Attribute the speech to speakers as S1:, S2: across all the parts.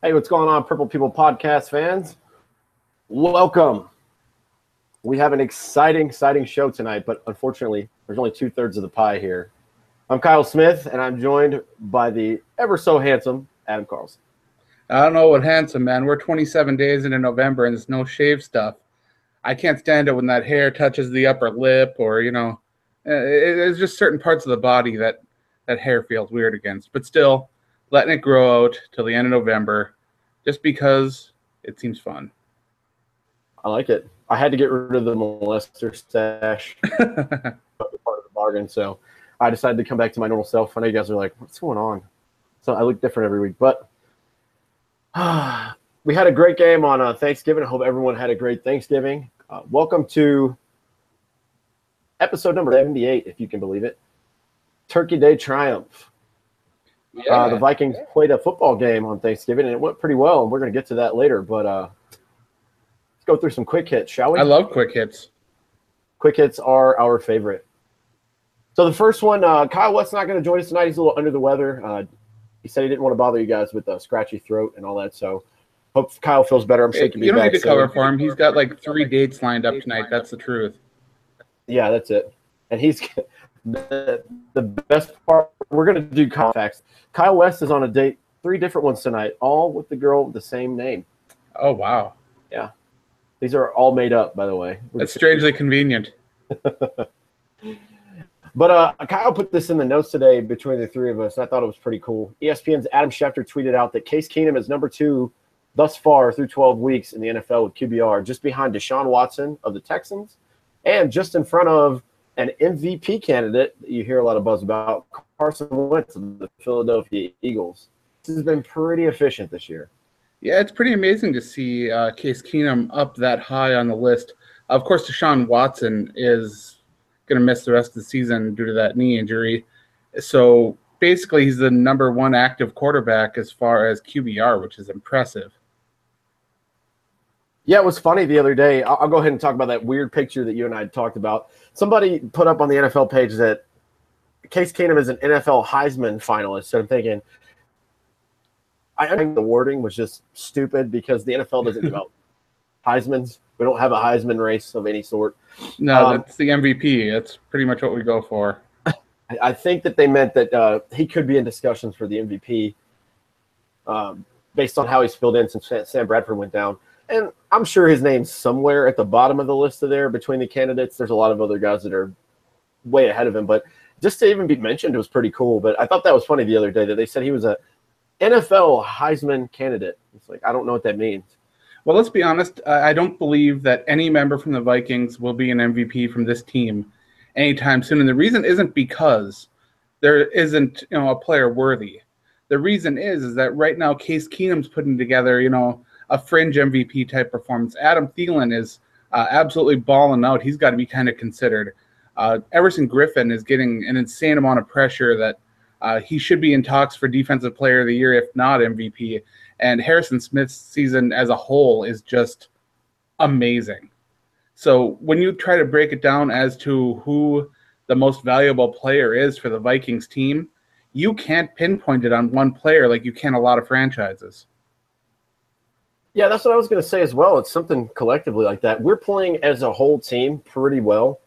S1: Hey, what's going on, Purple People Podcast fans? Welcome. We have an exciting show tonight, but unfortunately, there's only 2/3 of the pie here. I'm Kyle Smith, and I'm joined by the ever so handsome Adam Carlson.
S2: I don't know what handsome, man. We're 27 days into November, and there's no shave stuff. I can't stand it when that hair touches the upper lip, or there's just certain parts of the body that hair feels weird against. But still, letting it grow out till the end of November, just because it seems fun.
S1: I like it. I had to get rid of the molester stash, part of the bargain, so I decided to come back to my normal self. I know you guys are like, "What's going on?" So I look different every week, but we had a great game on Thanksgiving. I hope everyone had a great Thanksgiving. Welcome to episode number 78, if you can believe it. Turkey Day Triumph.
S2: Yeah.
S1: The Vikings played a football game on Thanksgiving, and it went pretty well, and we're going to get to that later. But let's go through some quick hits, shall we?
S2: I love quick hits.
S1: Quick hits are our favorite. So the first one, Kyle West's not going to join us tonight. He's a little under the weather. He said he didn't want to bother you guys with a scratchy throat and all that, so hope Kyle feels better. I'm sure he can be back.
S2: You don't need to cover for him. He's got like 3 dates lined up tonight. That's the truth.
S1: Yeah, that's it. And he's the best part. We're going to do facts. Kyle West is on a date, 3 different ones tonight, all with the girl with the same name.
S2: Oh, wow.
S1: Yeah. These are all made up, by the way.
S2: That's strangely convenient.
S1: But Kyle put this in the notes today between the 3 of us, and I thought it was pretty cool. ESPN's Adam Schefter tweeted out that Case Keenum is number 2 thus far through 12 weeks in the NFL with QBR, just behind Deshaun Watson of the Texans and just in front of an MVP candidate that you hear a lot of buzz about, Carson Wentz of the Philadelphia Eagles. This has been pretty efficient this year.
S2: Yeah, it's pretty amazing to see Case Keenum up that high on the list. Of course, Deshaun Watson is going to miss the rest of the season due to that knee injury. So basically, he's the number 1 active quarterback as far as QBR, which is impressive.
S1: Yeah, it was funny the other day. I'll go ahead and talk about that weird picture that you and I talked about. Somebody put up on the NFL page that Case Keenum is an NFL Heisman finalist. So I'm thinking, I think the wording was just stupid because the NFL doesn't give out Heismans. We don't have a Heisman race of any sort.
S2: No, that's the MVP. That's pretty much what we go for.
S1: I think that they meant that he could be in discussions for the MVP based on how he's filled in since Sam Bradford went down. And I'm sure his name's somewhere at the bottom of the list of there between the candidates. There's a lot of other guys that are way ahead of him. But just to even be mentioned was pretty cool. But I thought that was funny the other day that they said he was a NFL Heisman candidate. It's like, I don't know what that means.
S2: Well, let's be honest. I don't believe that any member from the Vikings will be an MVP from this team anytime soon. And the reason isn't because there isn't, a player worthy. The reason is that right now Case Keenum's putting together, a fringe MVP type performance. Adam Thielen is absolutely balling out. He's got to be kind of considered. Everson Griffin is getting an insane amount of pressure that he should be in talks for Defensive Player of the Year, if not MVP. And Harrison Smith's season as a whole is just amazing. So when you try to break it down as to who the most valuable player is for the Vikings team, you can't pinpoint it on one player like you can a lot of franchises.
S1: Yeah, that's what I was going to say as well. It's something collectively like that. We're playing as a whole team pretty well.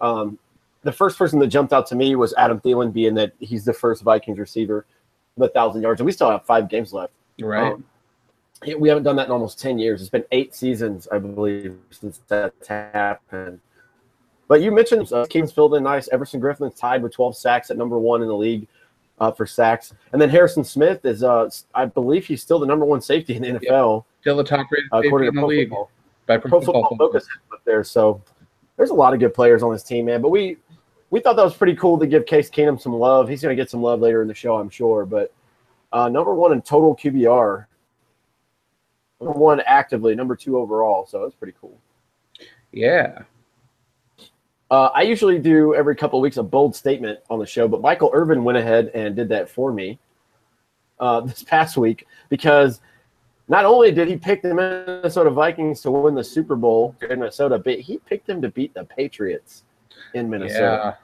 S1: The first person that jumped out to me was Adam Thielen, being that he's the first Vikings receiver with 1,000 yards, and we still have 5 games left.
S2: Right.
S1: We haven't done that in almost 10 years. It's been 8 seasons, I believe, since that's happened. But you mentioned Keenum's filled in nice. Everson Griffin tied with 12 sacks at number 1 in the league for sacks. And then Harrison Smith is, I believe he's still the number 1 safety in the NFL.
S2: Yep. Still the top-rated safety in the league. By
S1: Pro Football Focus up there. So there's a lot of good players on this team, man. But we thought that was pretty cool to give Case Keenum some love. He's going to get some love later in the show, I'm sure. But number 1 in total QBR, number 1 actively, number 2 overall. So that's pretty cool.
S2: Yeah.
S1: I usually do every couple of weeks a bold statement on the show, but Michael Irvin went ahead and did that for me this past week because not only did he pick the Minnesota Vikings to win the Super Bowl in Minnesota, but he picked them to beat the Patriots in Minnesota.
S2: Yeah.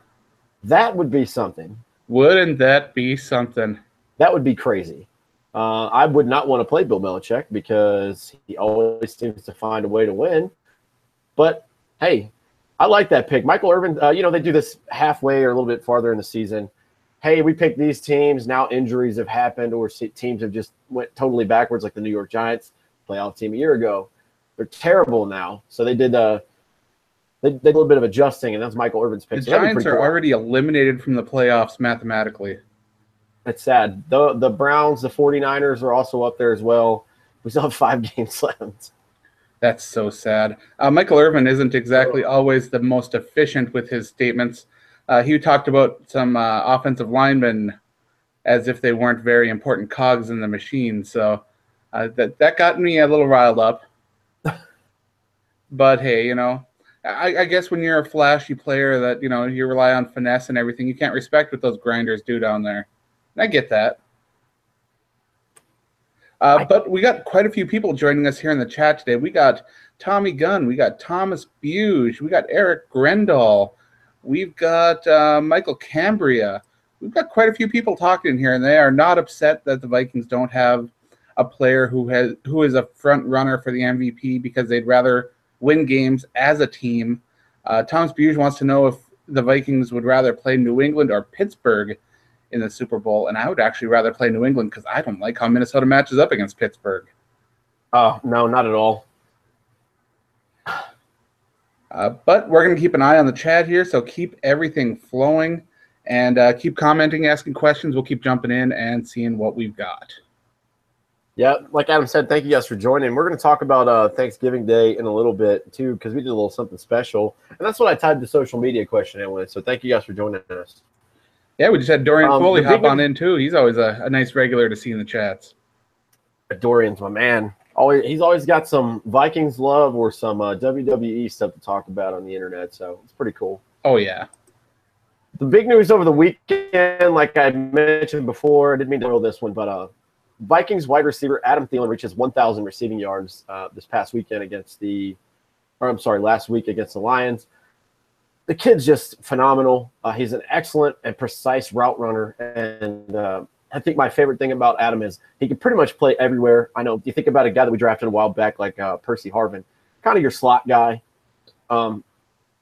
S1: That would be something.
S2: Wouldn't that be something?
S1: That would be crazy. I would not want to play Bill Belichick because he always seems to find a way to win. But, hey, I like that pick. Michael Irvin, they do this halfway or a little bit farther in the season. Hey, we picked these teams. Now injuries have happened or teams have just went totally backwards, like the New York Giants, playoff team a year ago. They're terrible now. So they did a little bit of adjusting, and that's Michael Irvin's pick.
S2: The
S1: so
S2: Giants are already eliminated from the playoffs mathematically.
S1: It's sad. The Browns, the 49ers are also up there as well. We still have 5 games left.
S2: That's so sad. Michael Irvin isn't exactly always the most efficient with his statements. He talked about some offensive linemen as if they weren't very important cogs in the machine. So that got me a little riled up. But hey, I guess when you're a flashy player that, you rely on finesse and everything, you can't respect what those grinders do down there. And I get that. But we got quite a few people joining us here in the chat today. We got Tommy Gunn. We got Thomas Buge. We got Eric Grendall. We've got Michael Cambria. We've got quite a few people talking here, and they are not upset that the Vikings don't have a player who is a front runner for the MVP because they'd rather win games as a team. Thomas Buge wants to know if the Vikings would rather play New England or Pittsburgh in the Super Bowl, and I would actually rather play New England because I don't like how Minnesota matches up against Pittsburgh.
S1: Oh, no, not at all.
S2: But we're going to keep an eye on the chat here, so keep everything flowing and keep commenting, asking questions. We'll keep jumping in and seeing what we've got.
S1: Yeah, like Adam said, thank you guys for joining. We're going to talk about Thanksgiving Day in a little bit, too, because we did a little something special. And that's what I tied the social media question in with, so thank you guys for joining us.
S2: Yeah, we just had Dorian Foley hop on in, too. He's always a nice regular to see in the chats.
S1: Dorian's my man. He's always got some Vikings love or some WWE stuff to talk about on the internet, so it's pretty cool.
S2: Oh, yeah.
S1: The big news over the weekend, like I mentioned before, I didn't mean to roll this one, but Vikings wide receiver Adam Thielen reaches 1,000 receiving yards this past weekend last week against the Lions. The kid's just phenomenal. He's an excellent and precise route runner, and I think my favorite thing about Adam is he can pretty much play everywhere. I know you think about a guy that we drafted a while back like Percy Harvin, kind of your slot guy. I'm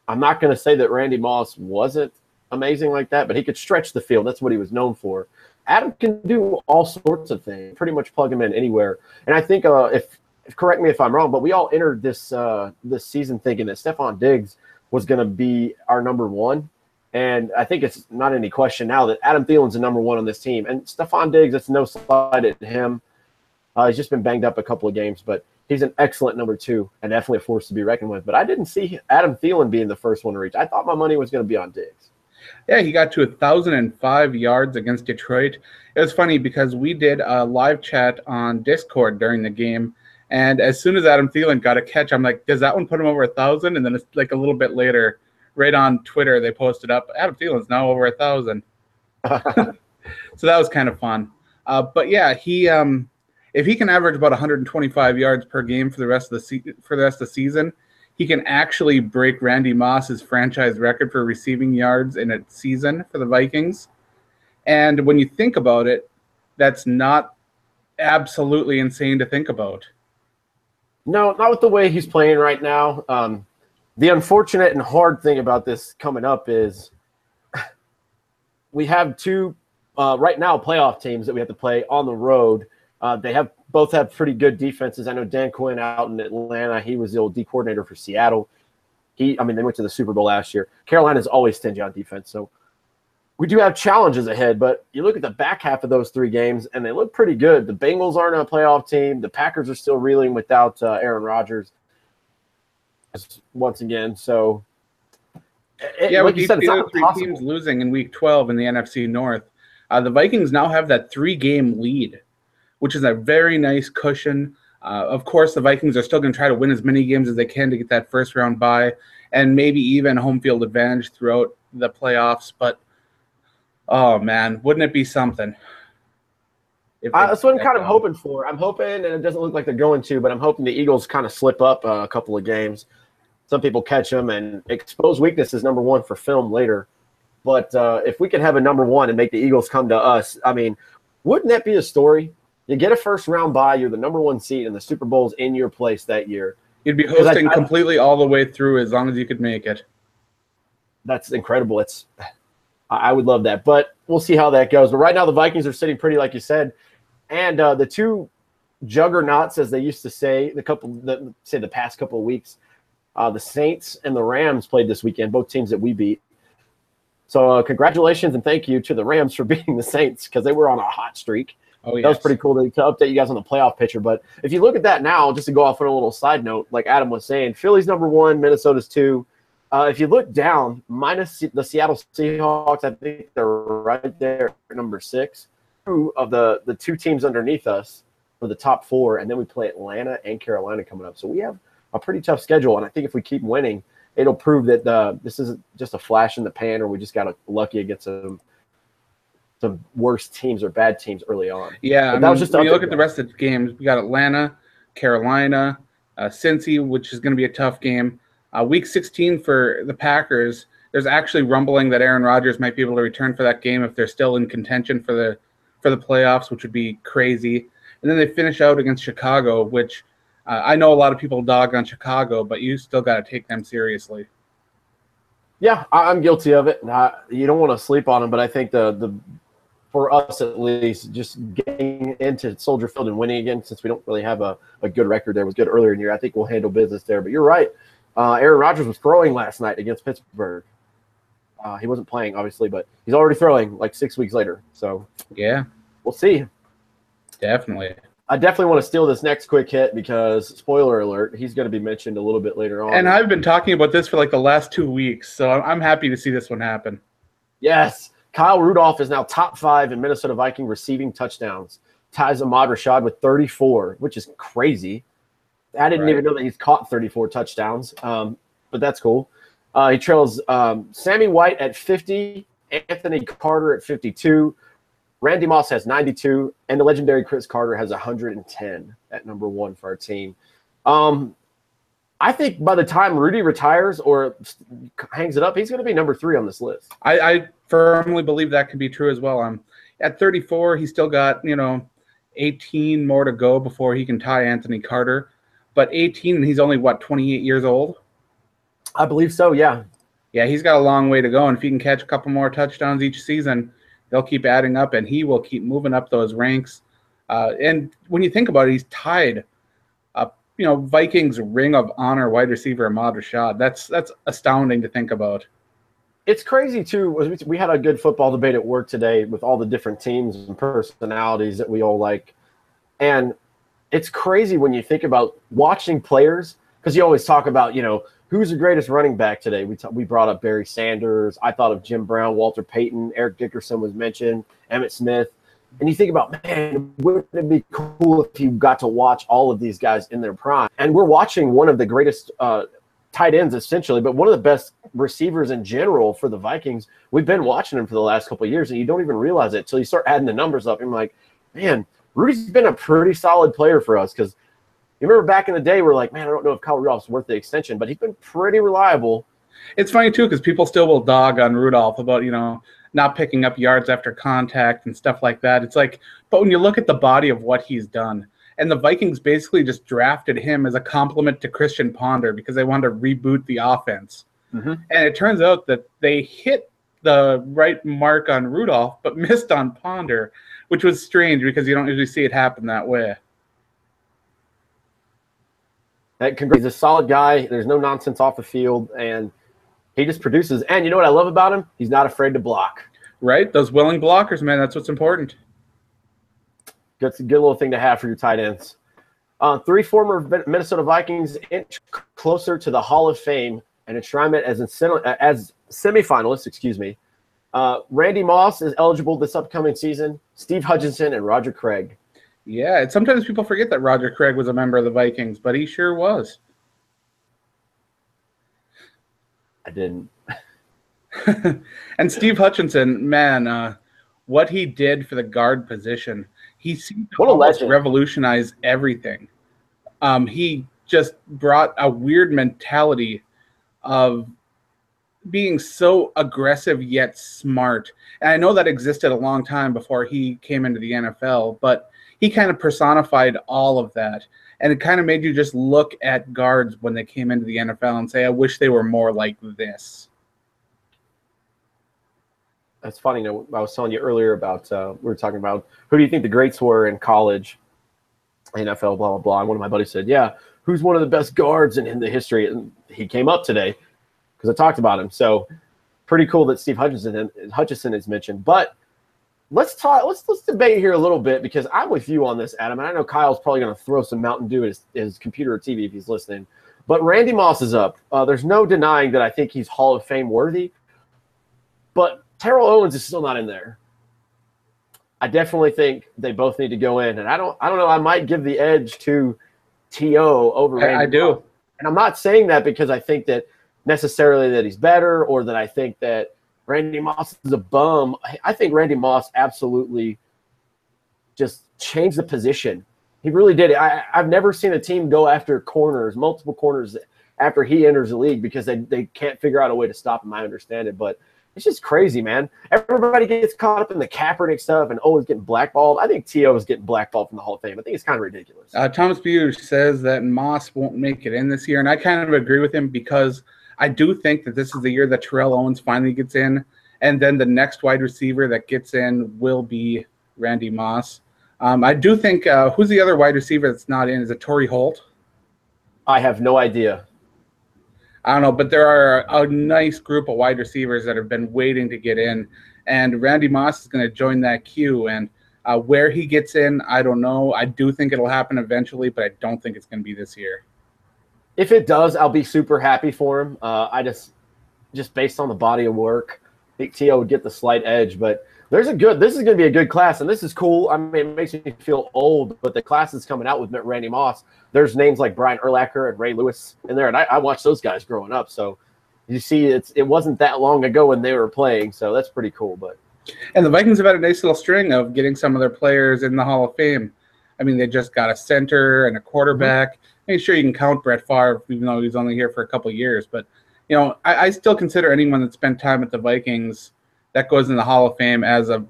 S1: not going to say that Randy Moss wasn't amazing like that, but he could stretch the field. That's what he was known for. Adam can do all sorts of things, pretty much plug him in anywhere. And I think if correct me if I'm wrong, but we all entered this season thinking that Stephon Diggs was going to be our number one. And I think it's not any question now that Adam Thielen's the number one on this team. And Stephon Diggs, it's no slight at him. He's just been banged up a couple of games, but he's an excellent number two and definitely a force to be reckoned with. But I didn't see Adam Thielen being the first one to reach. I thought my money was going to be on Diggs.
S2: Yeah, he got to 1,005 yards against Detroit. It was funny because we did a live chat on Discord during the game, and as soon as Adam Thielen got a catch, I'm like, does that one put him over 1,000? And then it's like a little bit later, right on Twitter, they posted up, Adam Thielen's now over 1,000. So that was kind of fun. But yeah, he if he can average about 125 yards per game for the rest of the season, he can actually break Randy Moss's franchise record for receiving yards in a season for the Vikings. And when you think about it, that's not absolutely insane to think about.
S1: No, not with the way he's playing right now. The unfortunate and hard thing about this coming up is we have two right now playoff teams that we have to play on the road. They both have pretty good defenses. I know Dan Quinn out in Atlanta. He was the old D coordinator for Seattle. They went to the Super Bowl last year. Carolina's always stingy on defense. So we do have challenges ahead, but you look at the back half of those three games, and they look pretty good. The Bengals aren't a playoff team. The Packers are still reeling without Aaron Rodgers once again. So,
S2: like you said, it's not three teams losing in Week 12 in the NFC North. The Vikings now have that 3-game lead, which is a very nice cushion. Of course, the Vikings are still going to try to win as many games as they can to get that first-round bye and maybe even home field advantage throughout the playoffs. But, oh, man, wouldn't it be something?
S1: That's what I'm kind of hoping for. I'm hoping, and it doesn't look like they're going to, but I'm hoping the Eagles kind of slip up a couple of games. Some people catch them and expose weaknesses, number one, for film later. But if we could have a number one and make the Eagles come to us, I mean, wouldn't that be a story? You get a first round bye. You're the number 1 seed, and the Super Bowl's in your place that year.
S2: You'd be hosting completely all the way through as long as you could make it.
S1: That's incredible. I would love that, but we'll see how that goes. But right now, the Vikings are sitting pretty, like you said, and the two juggernauts, as they used to say, the past couple of weeks, the Saints and the Rams played this weekend. Both teams that we beat. So congratulations and thank you to the Rams for beating the Saints because they were on a hot streak.
S2: Oh, yes.
S1: That was pretty cool to update you guys on the playoff picture. But if you look at that now, just to go off on a little side note, like Adam was saying, Philly's number 1, Minnesota's 2. If you look down, minus the Seattle Seahawks, I think they're right there at number 6. 2 of the 2 teams underneath us for the top 4, and then we play Atlanta and Carolina coming up. So we have a pretty tough schedule, and I think if we keep winning, it'll prove that this isn't just a flash in the pan, or we just got lucky against some worse teams or bad teams early on.
S2: Yeah, when you look at the rest of the games, we got Atlanta, Carolina, Cincy, which is going to be a tough game. Week 16 for the Packers, there's actually rumbling that Aaron Rodgers might be able to return for that game if they're still in contention for the playoffs, which would be crazy. And then they finish out against Chicago, which I know a lot of people dog on Chicago, but you still got to take them seriously.
S1: Yeah, I'm guilty of it. You don't want to sleep on them, but I think for us at least, just getting into Soldier Field and winning again, since we don't really have a good record there, was good earlier in the year. I think we'll handle business there. But you're right. Aaron Rodgers was throwing last night against Pittsburgh. He wasn't playing, obviously, but he's already throwing like 6 weeks later. So
S2: yeah,
S1: we'll see.
S2: Definitely.
S1: I definitely want to steal this next quick hit because, spoiler alert, he's going to be mentioned a little bit later on.
S2: And I've been talking about this for like the last 2 weeks, so I'm happy to see this one happen.
S1: Yes. Kyle Rudolph is now top 5 in Minnesota Viking receiving touchdowns. Ties Ahmad Rashad with 34, which is crazy. I didn't even know that he's caught 34 touchdowns, but that's cool. He trails Sammy White at 50, Anthony Carter at 52, Randy Moss has 92, and the legendary Chris Carter has 110 at number 1 for our team. I think by the time Rudy retires or hangs it up, he's going to be number 3 on this list.
S2: I firmly believe that could be true as well. At 34, he's still got 18 more to go before he can tie Anthony Carter. But 18, he's only, 28 years old?
S1: I believe so, yeah.
S2: Yeah, he's got a long way to go, and if he can catch a couple more touchdowns each season, they'll keep adding up, and he will keep moving up those ranks. And when you think about it, he's tied Vikings Ring of Honor wide receiver Ahmad Rashad. That's astounding to think about.
S1: It's crazy, too. We had a good football debate at work today with all the different teams and personalities that we all like. And it's crazy when you think about watching players, because you always talk about, who's the greatest running back today? We brought up Barry Sanders. I thought of Jim Brown, Walter Payton, Eric Dickerson was mentioned, Emmitt Smith. And you think about, man, wouldn't it be cool if you got to watch all of these guys in their prime? And we're watching one of the greatest tight ends, essentially, but one of the best receivers in general for the Vikings. We've been watching him for the last couple of years, and you don't even realize it until you start adding the numbers up. And you're like, man, Rudy's been a pretty solid player for us, because you remember back in the day, we're like, man, I don't know if Kyle Rudolph's worth the extension, but he's been pretty reliable.
S2: It's funny, too, because people still will dog on Rudolph about, not picking up yards after contact and stuff like that. It's like, but when you look at the body of what he's done, and the Vikings basically just drafted him as a compliment to Christian Ponder because they wanted to reboot the offense. Mm-hmm. And it turns out that they hit the right mark on Rudolph, but missed on Ponder, which was strange because you don't usually see it happen that way.
S1: He's a solid guy. There's no nonsense off the field, and he just produces. And you know what I love about him? He's not afraid to block.
S2: Right? Those willing blockers, man, that's what's important.
S1: That's a good little thing to have for your tight ends. 3 former Minnesota Vikings inch closer to the Hall of Fame and enshrinement as semifinalists. Randy Moss is eligible this upcoming season. Steve Hutchinson and Roger Craig.
S2: Yeah, and sometimes people forget that Roger Craig was a member of the Vikings, but he sure was.
S1: I didn't.
S2: And Steve Hutchinson, man, what he did for the guard position, he seemed to almost revolutionize everything. He just brought a weird mentality of being so aggressive yet smart. And I know that existed a long time before he came into the NFL, but he kind of personified all of that. And it kind of made you just look at guards when they came into the NFL and say, I wish they were more like this.
S1: That's funny. I was telling you earlier about, we were talking about who do you think the greats were in college, NFL, blah, blah, blah. And one of my buddies said, yeah, who's one of the best guards in the history? And he came up today because I talked about him. So pretty cool that Steve Hutchinson is mentioned. But let's debate here a little bit, because I'm with you on this, Adam. And I know Kyle's probably going to throw some Mountain Dew at his computer or TV if he's listening. But Randy Moss is up. There's no denying that I think he's Hall of Fame worthy. But Terrell Owens is still not in there. I definitely think they both need to go in. And I don't know. I might give the edge to T.O. over Randy
S2: I do.
S1: Moss. And I'm not saying that because I think that necessarily that he's better or that I think that Randy Moss is a bum. I think Randy Moss absolutely just changed the position. He really did. I've never seen a team go after multiple corners after he enters the league because they can't figure out a way to stop him. I understand it, but it's just crazy, man. Everybody gets caught up in the Kaepernick stuff and always getting blackballed. I think T.O. is getting blackballed from the Hall of Fame. I think it's kind of ridiculous.
S2: Thomas Buer says that Moss won't make it in this year, and I kind of agree with him because I do think that this is the year that Terrell Owens finally gets in, and then the next wide receiver that gets in will be Randy Moss. I do think who's the other wide receiver that's not in? Is it Torrey Holt?
S1: I have no idea.
S2: I don't know, but there are a nice group of wide receivers that have been waiting to get in, and Randy Moss is going to join that queue. And where he gets in, I don't know. I do think it'll happen eventually, but I don't think it's going to be this year.
S1: If it does, I'll be super happy for him. I just based on the body of work, I think T.O. would get the slight edge. But this is going to be a good class, and this is cool. I mean, it makes me feel old, but the class is coming out with Randy Moss. There's names like Brian Urlacher and Ray Lewis in there, and I watched those guys growing up. So you see, it wasn't that long ago when they were playing, so that's pretty cool.
S2: And the Vikings have had a nice little string of getting some of their players in the Hall of Fame. I mean, they just got a center and a quarterback. Mm-hmm. I mean, sure, you can count Brett Favre, even though he's only here for a couple of years. But, I still consider anyone that spent time at the Vikings that goes in the Hall of Fame as a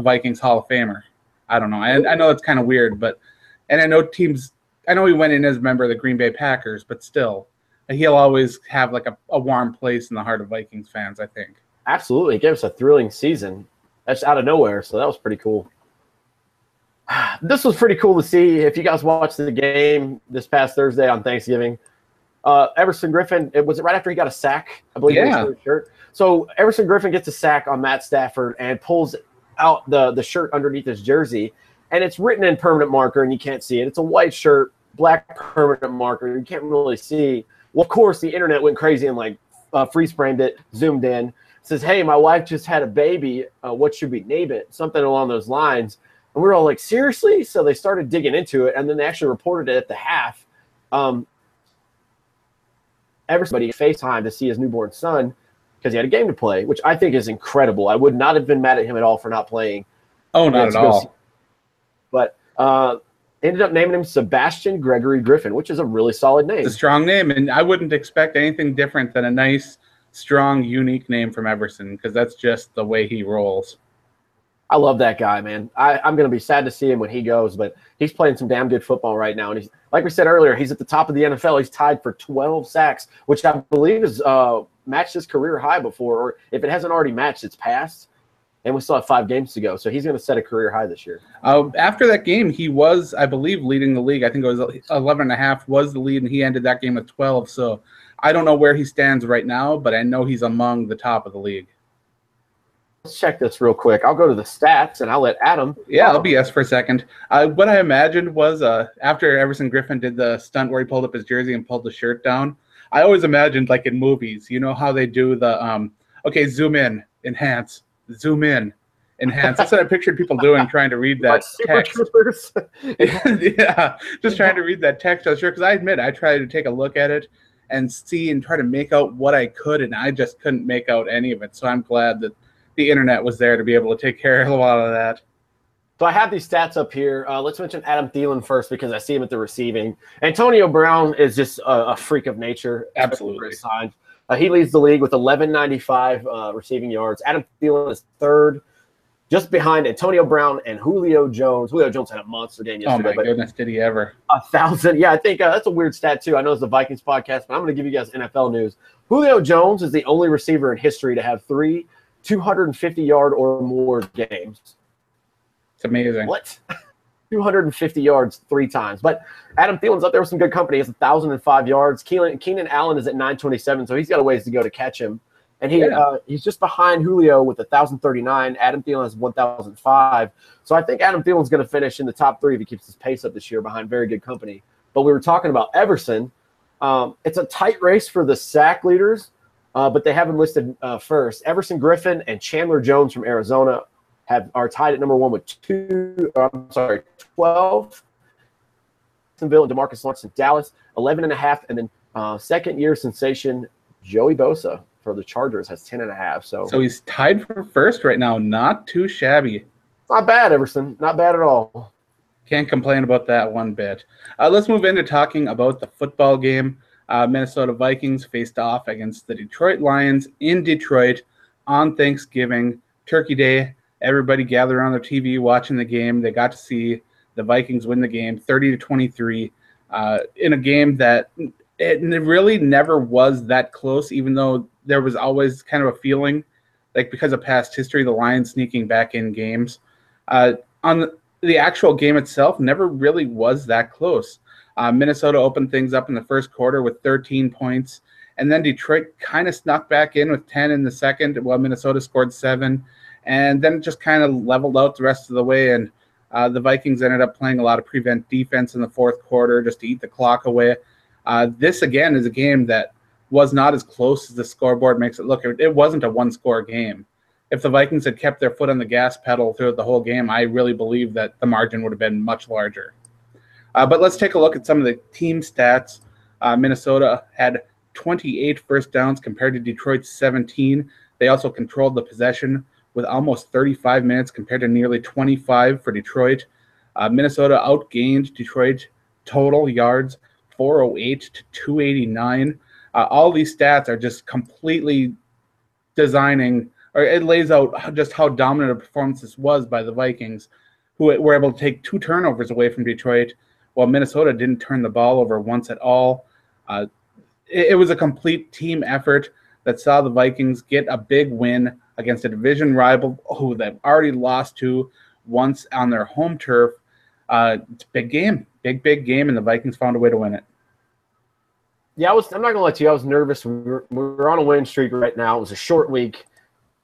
S2: Vikings Hall of Famer. I don't know. I know it's kind of weird, and I know he went in as a member of the Green Bay Packers, but still, he'll always have like a warm place in the heart of Vikings fans, I think.
S1: Absolutely. It gave us a thrilling season. That's out of nowhere, so that was pretty cool. This was pretty cool to see. If you guys watched the game this past Thursday on Thanksgiving, Everson Griffin, was it right after he got a sack? I believe.
S2: Yeah.
S1: His shirt. So Everson Griffin gets a sack on Matt Stafford and pulls out the shirt underneath his jersey, and it's written in permanent marker, and you can't see it. It's a white shirt, black permanent marker. You can't really see. Well, of course, the internet went crazy and freeze framed it, zoomed in. It says, "Hey, my wife just had a baby. What should we name it?" Something along those lines. And we're all like, seriously? So they started digging into it, and then they actually reported it at the half. Everybody FaceTime to see his newborn son because he had a game to play, which I think is incredible. I would not have been mad at him at all for not playing.
S2: Oh, not at all.
S1: But ended up naming him Sebastian Gregory Griffin, which is a really solid name.
S2: It's a strong name, and I wouldn't expect anything different than a nice, strong, unique name from Everson because that's just the way he rolls.
S1: I love that guy, man. I'm going to be sad to see him when he goes, but he's playing some damn good football right now. And he's, like we said earlier, he's at the top of the NFL. He's tied for 12 sacks, which I believe is matched his career high before. Or if it hasn't already matched, it's passed. And we still have 5 games to go. So he's going to set a career high this year.
S2: After that game, he was, I believe, leading the league. I think it was 11.5 was the lead, and he ended that game with 12. So I don't know where he stands right now, but I know he's among the top of the league.
S1: Let's check this real quick. I'll go to the stats, and I'll let Adam.
S2: Yeah, I'll BS for a second. What I imagined was after Everson Griffin did the stunt where he pulled up his jersey and pulled the shirt down, I always imagined like in movies, you know how they do the, okay, zoom in, enhance, zoom in, enhance. That's what I pictured people doing, trying to read that text. Yeah, just trying to read that text. I was sure, because I admit I tried to take a look at it and see and try to make out what I could, and I just couldn't make out any of it. So I'm glad that the internet was there to be able to take care of a lot of that.
S1: So I have these stats up here. Let's mention Adam Thielen first because I see him at the receiving. Antonio Brown is just a freak of nature.
S2: Absolutely.
S1: He leads the league with 1195 receiving yards. Adam Thielen is third. just behind Antonio Brown and Julio Jones. Julio Jones had a monster game yesterday.
S2: Oh, my goodness, did he ever.
S1: 1,000. Yeah, I think that's a weird stat, too. I know it's the Vikings podcast, but I'm going to give you guys NFL news. Julio Jones is the only receiver in history to have 3 250-yard or more games.
S2: It's amazing.
S1: What? 250 yards 3 times. But Adam Thielen's up there with some good company. He has 1,005 yards. Keenan Allen is at 927, so he's got a ways to go to catch him. And he's just behind Julio with 1,039. Adam Thielen has 1,005. So I think Adam Thielen's going to finish in the top 3 if he keeps his pace up this year behind very good company. But we were talking about Everson. It's a tight race for the sack leaders, but they have him listed first. Everson Griffin and Chandler Jones from Arizona are tied at number 1 with 12. Jacksonville and DeMarcus Lawrence in Dallas, 11.5. And then second-year sensation Joey Bosa for the Chargers has 10.5. So
S2: he's tied for first right now. Not too shabby.
S1: Not bad, Everson. Not bad at all.
S2: Can't complain about that one bit. Let's move into talking about the football game. Minnesota Vikings faced off against the Detroit Lions in Detroit on Thanksgiving, Turkey Day. Everybody gathered around their TV watching the game. They got to see the Vikings win the game 30-23 in a game that it really never was that close, even though there was always kind of a feeling, like because of past history, the Lions sneaking back in games. On the actual game itself, never really was that close. Minnesota opened things up in the first quarter with 13 points, and then Detroit kind of snuck back in with 10 in the second, while Minnesota scored 7, and then it just kind of leveled out the rest of the way, and the Vikings ended up playing a lot of prevent defense in the fourth quarter just to eat the clock away. This, again, is a game that was not as close as the scoreboard makes it look. It wasn't a one-score game. If the Vikings had kept their foot on the gas pedal throughout the whole game, I really believe that the margin would have been much larger. But let's take a look at some of the team stats. Minnesota had 28 first downs compared to Detroit's 17. They also controlled the possession with almost 35 minutes compared to nearly 25 for Detroit. Minnesota outgained Detroit total yards 408 to 289. All these stats are just completely designing, or it lays out just how dominant a performance this was by the Vikings, who were able to take 2 turnovers away from Detroit, while Minnesota didn't turn the ball over once at all. It was a complete team effort that saw the Vikings get a big win against a division rival who they've already lost to once on their home turf. It's a big game, big game, and the Vikings found a way to win it.
S1: Yeah, I'm not going to lie to you. I was nervous. We're on a winning streak right now. It was a short week.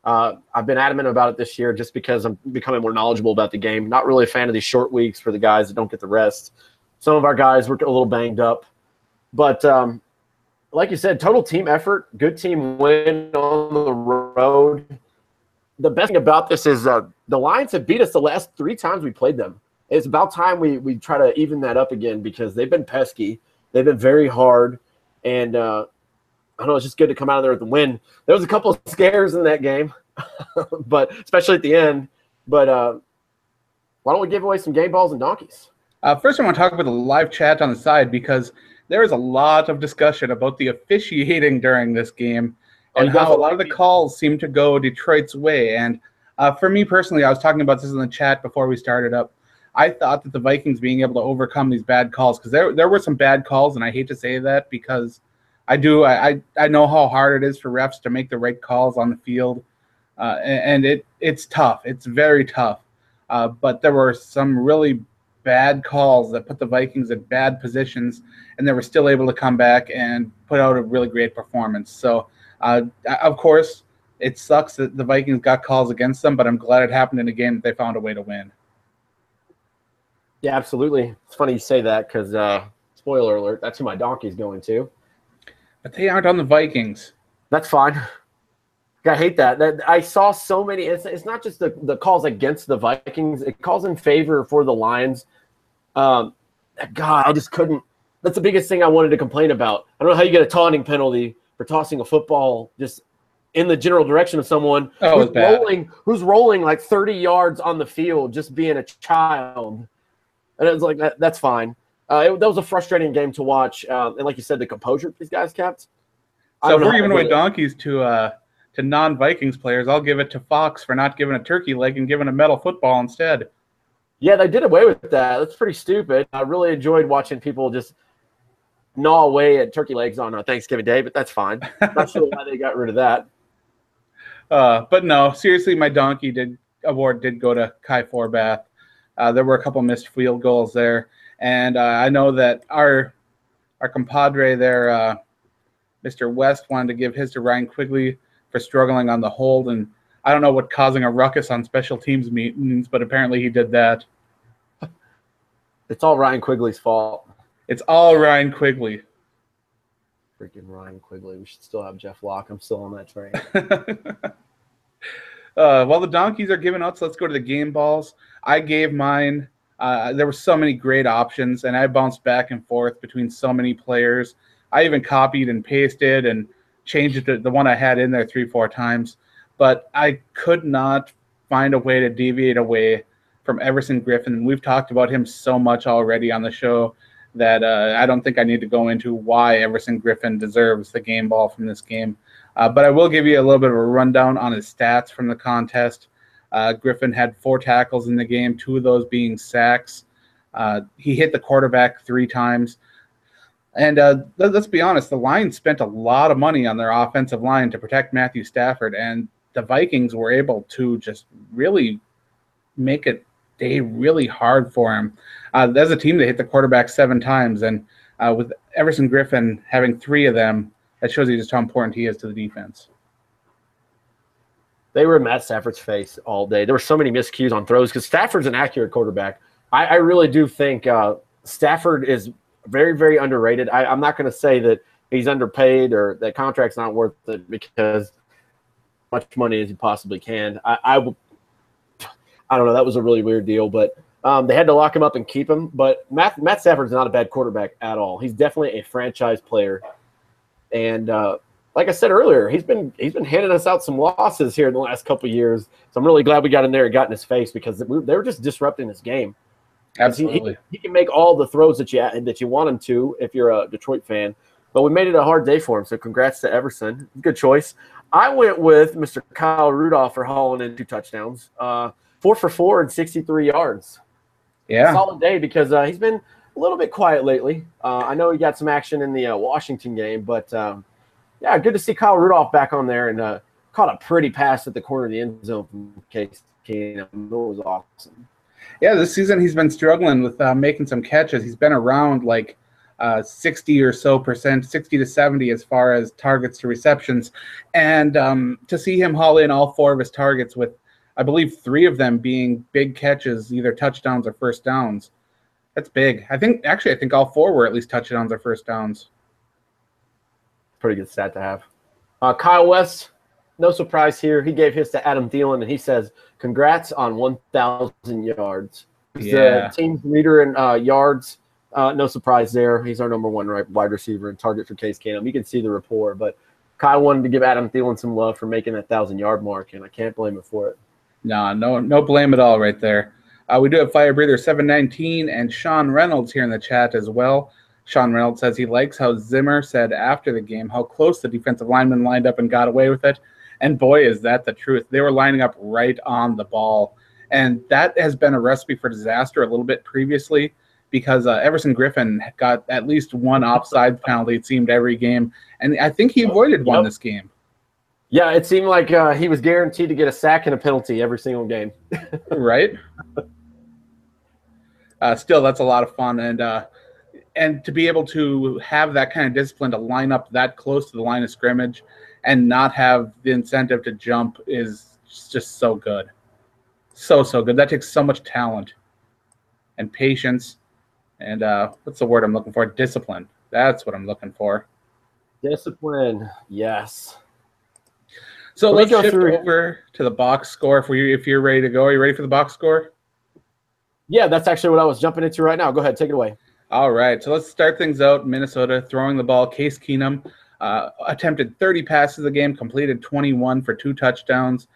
S1: I've been adamant about it this year just because I'm becoming more knowledgeable about the game. Not really a fan of these short weeks for the guys that don't get the rest. Some of our guys were a little banged up. But like you said, total team effort, good team win on the road. The best thing about this is the Lions have beat us the last 3 times we played them. It's about time we try to even that up again because they've been pesky. They've been very hard. And I don't know, it's just good to come out of there with the win. There was a couple of scares in that game, but especially at the end. But why don't we give away some game balls and donkeys?
S2: First, I want to talk about the live chat on the side because there is a lot of discussion about the officiating during this game and how a lot of the calls seem to go Detroit's way. And for me personally, I was talking about this in the chat before we started up. I thought that the Vikings being able to overcome these bad calls, because there were some bad calls, and I hate to say that because I know how hard it is for refs to make the right calls on the field, and it's tough. It's very tough. But there were some really bad calls that put the Vikings in bad positions, and they were still able to come back and put out a really great performance. So, of course, it sucks that the Vikings got calls against them, but I'm glad it happened in a game that they found a way to win.
S1: Yeah, absolutely. It's funny you say that because, spoiler alert, that's who my donkey's going to.
S2: But they aren't on the Vikings.
S1: That's fine. I hate that. I saw so many. It's not just the calls against the Vikings. It calls in favor for the Lions. God, I just couldn't. That's the biggest thing I wanted to complain about. I don't know how you get a taunting penalty for tossing a football just in the general direction of someone who's rolling like 30 yards on the field, just being a child. And it was like, that's fine. That was a frustrating game to watch. And like you said, the composure these guys kept.
S2: So if we're giving away donkeys to to non-Vikings players, I'll give it to Fox for not giving a turkey leg and giving a metal football instead.
S1: Yeah, they did away with that. That's pretty stupid. I really enjoyed watching people just gnaw away at turkey legs on Thanksgiving Day, but that's fine. Not sure why they got rid of that.
S2: But no, seriously, my donkey award did go to Kai Forbath. There were a couple missed field goals there, and I know that our compadre there, Mr. West, wanted to give his to Ryan Quigley for struggling on the hold, and I don't know what causing a ruckus on special teams means, but apparently he did that.
S1: It's all Ryan Quigley's fault.
S2: It's all Ryan Quigley.
S1: Freaking Ryan Quigley. We should still have Jeff Locke. I'm still on that train.
S2: While the donkeys are giving up, so let's go to the game balls. I gave mine. There were so many great options, and I bounced back and forth between so many players. I even copied and pasted and changed it to the one I had in there 3-4 times. But I could not find a way to deviate away from Everson Griffin. We've talked about him so much already on the show that I don't think I need to go into why Everson Griffin deserves the game ball from this game. But I will give you a little bit of a rundown on his stats from the contest. Griffin had 4 tackles in the game, 2 of those being sacks. He hit the quarterback 3 times. And let's be honest, the Lions spent a lot of money on their offensive line to protect Matthew Stafford, and the Vikings were able to just really make it really hard for him. As a team, they hit the quarterback 7 times, and with Everson Griffin having 3 of them, that shows you just how important he is to the defense.
S1: They were in Matt Stafford's face all day. There were so many miscues on throws because Stafford's an accurate quarterback. I really do think Stafford is very, very underrated. I'm not going to say that he's underpaid or that contract's not worth it because much money as you possibly can. I don't know. That was a really weird deal, but they had to lock him up and keep him. But Matt Stafford's not a bad quarterback at all. He's definitely a franchise player. And like I said earlier, he's been handing us out some losses here in the last couple of years. So I'm really glad we got in there and got in his face because they were just disrupting his game.
S2: Absolutely.
S1: He can make all the throws that you want him to if you're a Detroit fan. But we made it a hard day for him, so congrats to Everson. Good choice. I went with Mr. Kyle Rudolph for hauling in 2 touchdowns. 4 for 4 and 63 yards.
S2: Yeah.
S1: Solid day because he's been a little bit quiet lately. I know he got some action in the Washington game, but yeah, good to see Kyle Rudolph back on there and caught a pretty pass at the corner of the end zone from Case Keenum. It was awesome.
S2: Yeah, this season he's been struggling with making some catches. He's been around like 60 or so percent, 60 to 70 as far as targets to receptions. And to see him haul in all 4 of his targets with, I believe, 3 of them being big catches, either touchdowns or first downs, that's big. I think all 4 were at least touchdowns or first downs.
S1: Pretty good stat to have. Kyle West, no surprise here. He gave his to Adam Thielen, and he says, congrats on 1,000 yards. He's the team's leader in yards. No surprise there. He's our number 1 wide receiver and target for Case Keenum. You can see the rapport, but Kyle wanted to give Adam Thielen some love for making that 1,000-yard mark, and I can't blame him for it.
S2: No blame at all right there. We do have Fire Breather 719 and Sean Reynolds here in the chat as well. Sean Reynolds says he likes how Zimmer said after the game how close the defensive linemen lined up and got away with it. And boy, is that the truth. They were lining up right on the ball. And that has been a recipe for disaster a little bit previously because Everson Griffin got at least 1 offside penalty, it seemed, every game. And I think he avoided one this game.
S1: Yeah, it seemed like he was guaranteed to get a sack and a penalty every single game.
S2: Right? Still, that's a lot of fun. And to be able to have that kind of discipline to line up that close to the line of scrimmage and not have the incentive to jump is just so good. So good. That takes so much talent and patience and what's the word I'm looking for? Discipline. That's what I'm looking for.
S1: Discipline, yes.
S2: So let's shift over to the box score if you're ready to go. Are you ready for the box score?
S1: Yeah, that's actually what I was jumping into right now. Go ahead, take it away.
S2: All right, so let's start things out. Minnesota throwing the ball. Case Keenum attempted 30 passes a game, completed 21 for 2 touchdowns.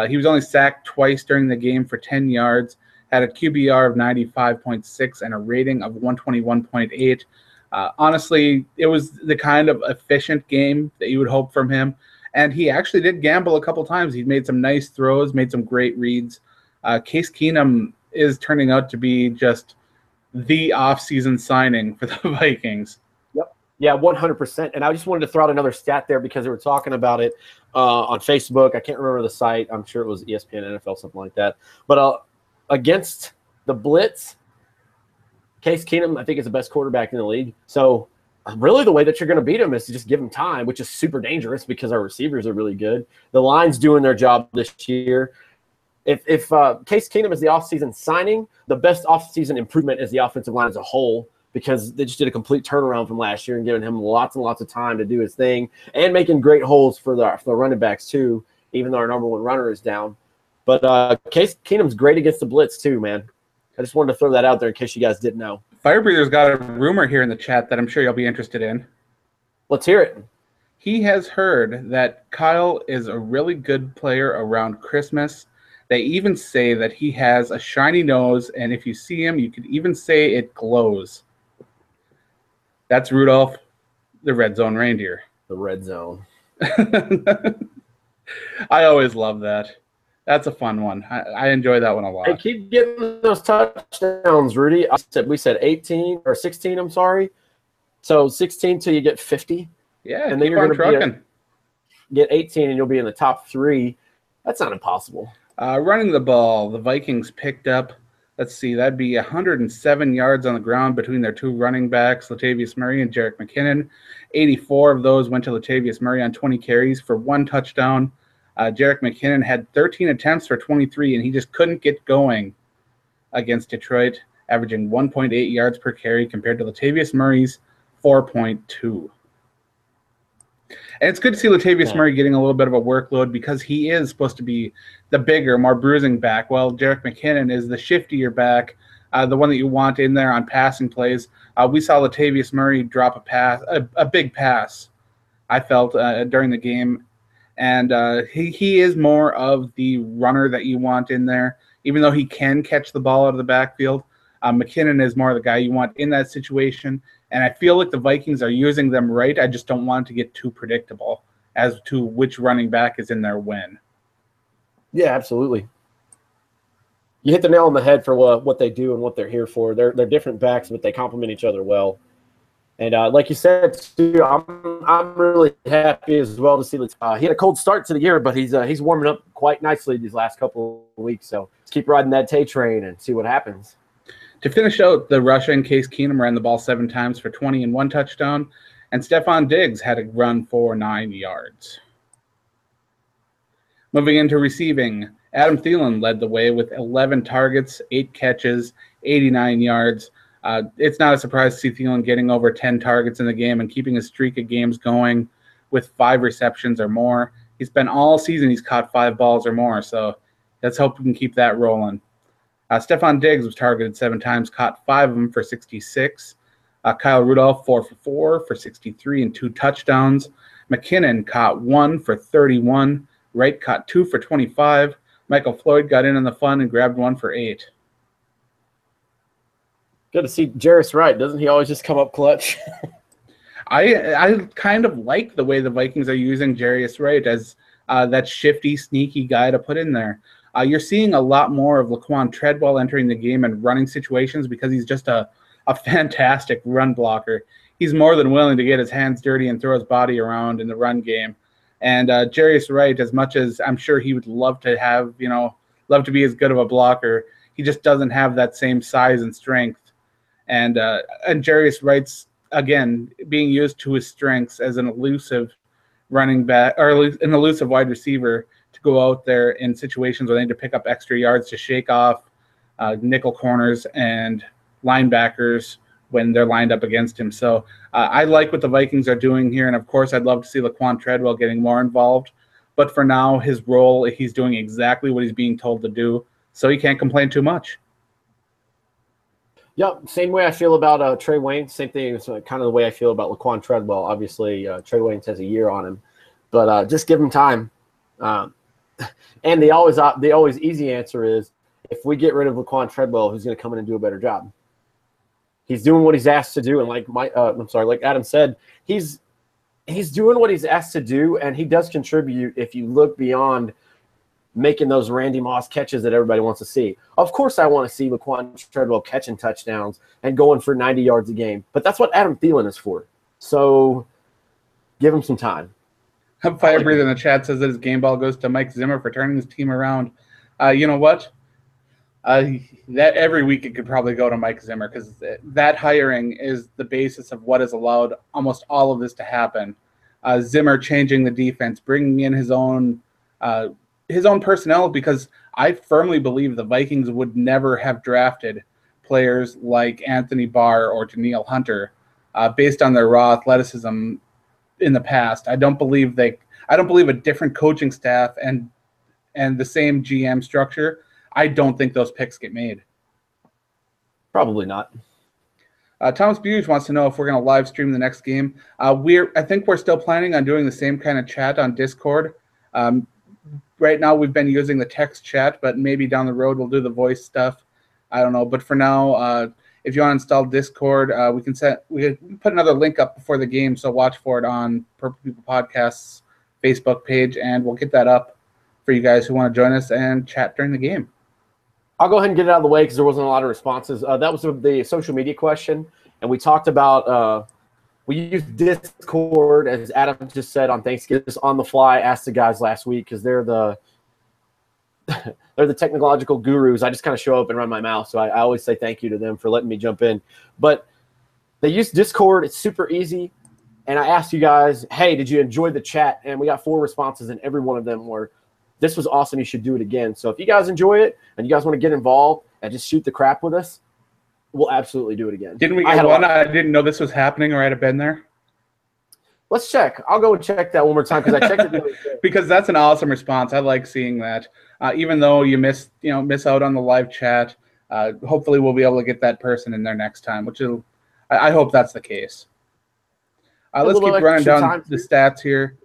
S2: He was only sacked twice during the game for 10 yards, had a QBR of 95.6 and a rating of 121.8. Honestly, it was the kind of efficient game that you would hope from him. And he actually did gamble a couple times. He made some nice throws, made some great reads. Case Keenum is turning out to be just the off-season signing for the Vikings.
S1: Yep. Yeah, 100%. And I just wanted to throw out another stat there because they were talking about it on Facebook. I can't remember the site. I'm sure it was ESPN, NFL, something like that. But against the blitz, Case Keenum, I think, is the best quarterback in the league. So really the way that you're going to beat him is to just give him time, which is super dangerous because our receivers are really good. The line's doing their job this year. If Case Keenum is the offseason signing, the best offseason improvement is the offensive line as a whole because they just did a complete turnaround from last year and giving him lots and lots of time to do his thing and making great holes for the running backs too, even though our number one runner is down. But Case Keenum's great against the blitz too, man. I just wanted to throw that out there in case you guys didn't know.
S2: Firebreather's got a rumor here in the chat that I'm sure you'll be interested in.
S1: Let's hear it.
S2: He has heard that Kyle is a really good player around Christmas. They even say that he has a shiny nose, and if you see him, you could even say it glows. That's Rudolph, the Red Zone reindeer.
S1: The Red Zone.
S2: I always love that. That's a fun one. I enjoy that one a lot.
S1: Hey, keep getting those touchdowns, Rudy. We said 18 or 16, I'm sorry. So 16 till you get 50.
S2: Yeah,
S1: and then
S2: you're going to
S1: get 18 and you'll be in the top 3. That's not impossible.
S2: Running the ball, the Vikings picked up, let's see, that'd be 107 yards on the ground between their two running backs, Latavius Murray and Jerick McKinnon. 84 of those went to Latavius Murray on 20 carries for 1 touchdown. Jerick McKinnon had 13 attempts for 23, and he just couldn't get going against Detroit, averaging 1.8 yards per carry compared to Latavius Murray's 4.2. And it's good to see Latavius Murray getting a little bit of a workload because he is supposed to be the bigger, more bruising back, while Jerick McKinnon is the shiftier back, the one that you want in there on passing plays. We saw Latavius Murray drop a big pass, I felt, during the game. And he is more of the runner that you want in there, even though he can catch the ball out of the backfield. McKinnon is more the guy you want in that situation. And I feel like the Vikings are using them right. I just don't want it to get too predictable as to which running back is in there when.
S1: Yeah, absolutely. You hit the nail on the head for what they do and what they're here for. They're different backs, but they complement each other well. And like you said, too, I'm really happy as well to see. He had a cold start to the year, but he's warming up quite nicely these last couple of weeks. So let's keep riding that Tay train and see what happens.
S2: To finish out the rushing, Case Keenum ran the ball 7 times for 20 and 1 touchdown, and Stephon Diggs had a run for 9 yards. Moving into receiving, Adam Thielen led the way with 11 targets, 8 catches, 89 yards. It's not a surprise to see Thielen getting over 10 targets in the game and keeping his streak of games going with 5 receptions or more. He's been all season, he's caught 5 balls or more, so let's hope we can keep that rolling. Stephon Diggs was targeted 7 times, caught 5 of them for 66. Kyle Rudolph, 4 for 4 for 63 and 2 touchdowns. McKinnon caught 1 for 31. Wright caught 2 for 25. Michael Floyd got in on the fun and grabbed 1 for 8.
S1: Good to see Jarris Wright. Doesn't he always just come up clutch?
S2: I kind of like the way the Vikings are using Jarris Wright as that shifty, sneaky guy to put in there. You're seeing a lot more of Laquan Treadwell entering the game and running situations because he's just a fantastic run blocker. He's more than willing to get his hands dirty and throw his body around in the run game. And Jarris Wright, as much as I'm sure he would love to be as good of a blocker, he just doesn't have that same size and strength. And Jarris Wright's, again, being used to his strengths as an elusive running back or an elusive wide receiver to go out there in situations where they need to pick up extra yards to shake off nickel corners and linebackers when they're lined up against him. So I like what the Vikings are doing here, and of course I'd love to see Laquan Treadwell getting more involved. But for now, his role, he's doing exactly what he's being told to do, so he can't complain too much.
S1: Yep, same way I feel about Trey Waynes. Same thing, it's kind of the way I feel about Laquan Treadwell. Obviously, Trey Waynes has a year on him, but just give him time. And the always easy answer is, if we get rid of Laquan Treadwell, who's going to come in and do a better job? He's doing what he's asked to do, and like Adam said, he's he's doing what he's asked to do, and he does contribute if you look beyond making those Randy Moss catches that everybody wants to see. Of course I want to see Laquan Treadwell catching touchdowns and going for 90 yards a game, but that's what Adam Thielen is for. So give him some time.
S2: Firebreather in the chat says that his game ball goes to Mike Zimmer for turning his team around. You know what? That every week it could probably go to Mike Zimmer, because that hiring is the basis of what has allowed almost all of this to happen. Zimmer changing the defense, bringing in his own personnel, because I firmly believe the Vikings would never have drafted players like Anthony Barr or Danielle Hunter based on their raw athleticism in the past. I don't believe a different coaching staff and the same GM structure, I don't think those picks get made.
S1: Probably not.
S2: Thomas Bugers wants to know if we're going to live stream the next game. I think we're still planning on doing the same kind of chat on Discord. Right now we've been using the text chat, but maybe down the road we'll do the voice stuff. I don't know. But for now, if you want to install Discord, we can put another link up before the game, so watch for it on Purple People Podcasts Facebook page, and we'll get that up for you guys who want to join us and chat during the game.
S1: I'll go ahead and get it out of the way because there wasn't a lot of responses. That was the social media question, and we talked about we used Discord, as Adam just said, on Thanksgiving. Just on the fly, asked the guys last week because they're the technological gurus. I just kind of show up and run my mouth, so I always say thank you to them for letting me jump in. But they use Discord. It's super easy. And I asked you guys, hey, did you enjoy the chat? And we got 4 responses, and every one of them were, this was awesome. You should do it again. So if you guys enjoy it and you guys want to get involved and just shoot the crap with us, we'll absolutely do it again.
S2: Didn't we get one? I didn't know this was happening, or I'd have been there.
S1: Let's check. I'll go and check that one more time because I checked it.
S2: Because that's an awesome response. I like seeing that. Even though you miss out on the live chat, hopefully we'll be able to get that person in there next time, I hope that's the case. Let's keep running down the stats here.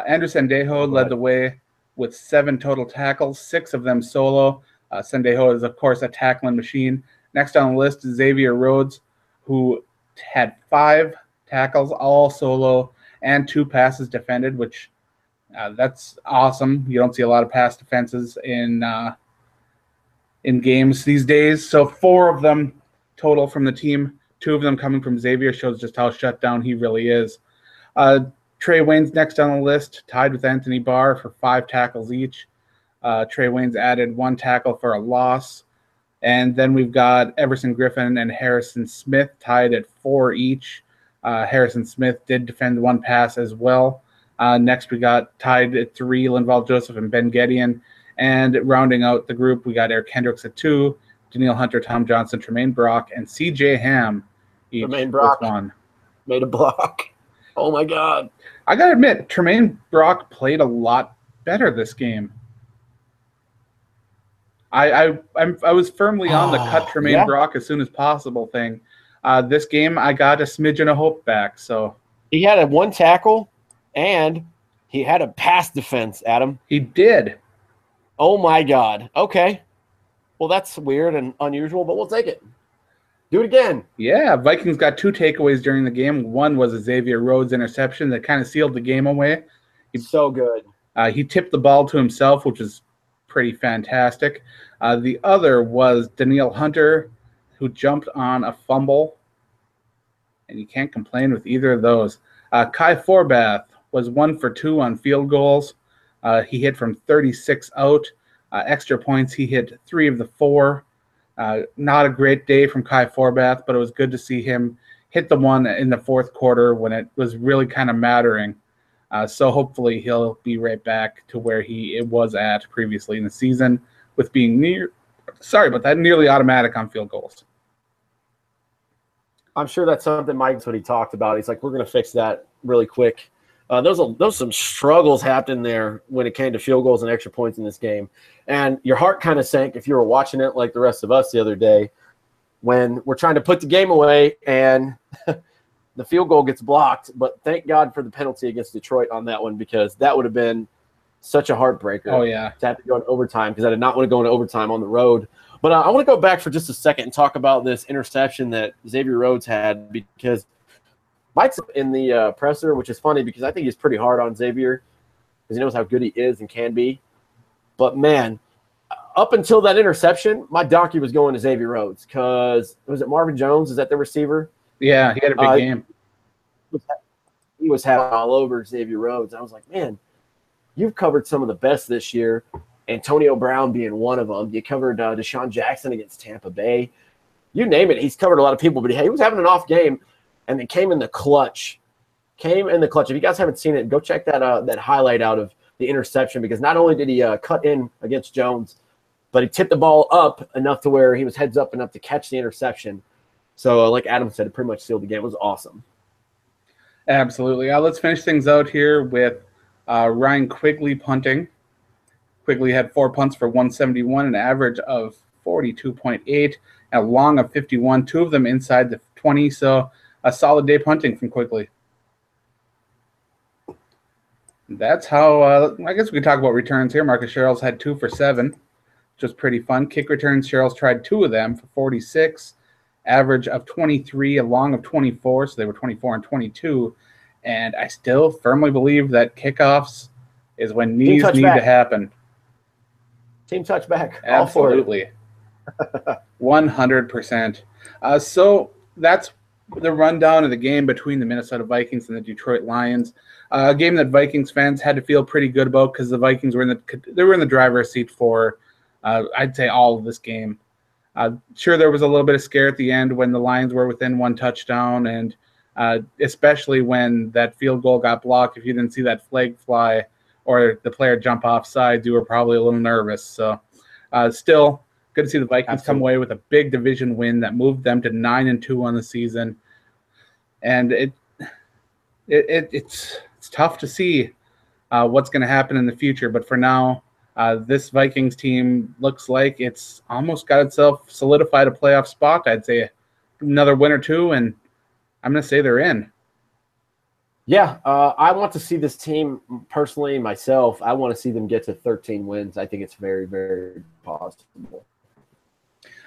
S2: Andrew Sendejo led the way with 7 total tackles, 6 of them solo. Sendejo is, of course, a tackling machine. Next on the list is Xavier Rhodes, who had 5 tackles, all solo, and 2 passes defended, which that's awesome. You don't see a lot of pass defenses in games these days. So 4 of them total from the team, 2 of them coming from Xavier, shows just how shut down he really is. Trey Wayne's next on the list, tied with Anthony Barr for 5 tackles each. Trey Wayne's added 1 tackle for a loss. And then we've got Everson Griffin and Harrison Smith tied at 4 each. Harrison Smith did defend 1 pass as well. Next, we got tied at 3, Linval Joseph and Ben Gedeon. And rounding out the group, we got Eric Hendricks at 2, Danielle Hunter, Tom Johnson, Tremaine Brock, and C.J. Ham each
S1: Tremaine Brock
S2: with 1.
S1: Made a block. Oh, my God.
S2: I got to admit, Tremaine Brock played a lot better this game. I was firmly on the cut Tremaine Brock as soon as possible thing. This game, I got a smidgen of hope back. So
S1: he had a 1 tackle, and he had a pass defense, Adam.
S2: He did.
S1: Oh, my God. Okay. Well, that's weird and unusual, but we'll take it. Do it again.
S2: Yeah, Vikings got 2 takeaways during the game. One was a Xavier Rhodes interception that kind of sealed the game away.
S1: So good.
S2: He tipped the ball to himself, which is pretty fantastic. The other was Danielle Hunter, who jumped on a fumble, and you can't complain with either of those. Kai Forbath was 1 for 2 on field goals. He hit from 36 out. Extra points, he hit 3 of the 4. Not a great day from Kai Forbath, but it was good to see him hit the one in the 4th quarter when it was really kind of mattering. So hopefully he'll be right back to where he was at previously in the season with being nearly automatic on field goals.
S1: I'm sure that's something Mike's what he talked about. He's like, we're going to fix that really quick. Those some struggles happened there when it came to field goals and extra points in this game. And your heart kind of sank if you were watching it like the rest of us the other day when we're trying to put the game away and the field goal gets blocked. But thank God for the penalty against Detroit on that one, because that would have been such a heartbreaker.
S2: Oh, yeah.
S1: To have to go into overtime, because I did not want to go into overtime on the road. But I want to go back for just a second and talk about this interception that Xavier Rhodes had, because Mike's in the presser, which is funny because I think he's pretty hard on Xavier because he knows how good he is and can be. But, man, up until that interception, my donkey was going to Xavier Rhodes because – was it Marvin Jones? Is that the receiver?
S2: Yeah, he had a big game.
S1: He was having all over Xavier Rhodes. I was like, man, you've covered some of the best this year, Antonio Brown being one of them. You covered Deshaun Jackson against Tampa Bay. You name it. He's covered a lot of people, but he was having an off game, and it came in the clutch. If you guys haven't seen it, go check that highlight out of the interception because not only did he cut in against Jones, but he tipped the ball up enough to where he was heads up enough to catch the interception. So, like Adam said, it pretty much sealed the game. It was awesome.
S2: Absolutely. Let's finish things out here with Ryan Quigley punting. Quigley had 4 punts for 171, an average of 42.8, and a long of 51, 2 of them inside the 20. So a solid day punting from Quigley. That's how, I guess we could talk about returns here. Marcus Sherrills had 2 for 7, which was pretty fun. Kick returns, Sherrills tried 2 of them for 46, average of 23, a long of 24, so they were 24 and 22. And I still firmly believe that kickoffs is when knees need to happen.
S1: Team touchback.
S2: Absolutely. 100%. So that's the rundown of the game between the Minnesota Vikings and the Detroit Lions. A game that Vikings fans had to feel pretty good about because the Vikings were in the driver's seat for, I'd say, all of this game. Sure, there was a little bit of scare at the end when the Lions were within 1 touchdown, and especially when that field goal got blocked. If you didn't see that flag fly or the player jump off sides, you were probably a little nervous. So still good to see the Vikings come away with a big division win that moved them to 9-2 on the season. And it's tough to see what's going to happen in the future. But for now, this Vikings team looks like it's almost got itself solidified a playoff spot. I'd say another win or two, and I'm going to say they're in.
S1: Yeah, I want to see this team personally, myself. I want to see them get to 13 wins. I think it's very, very possible.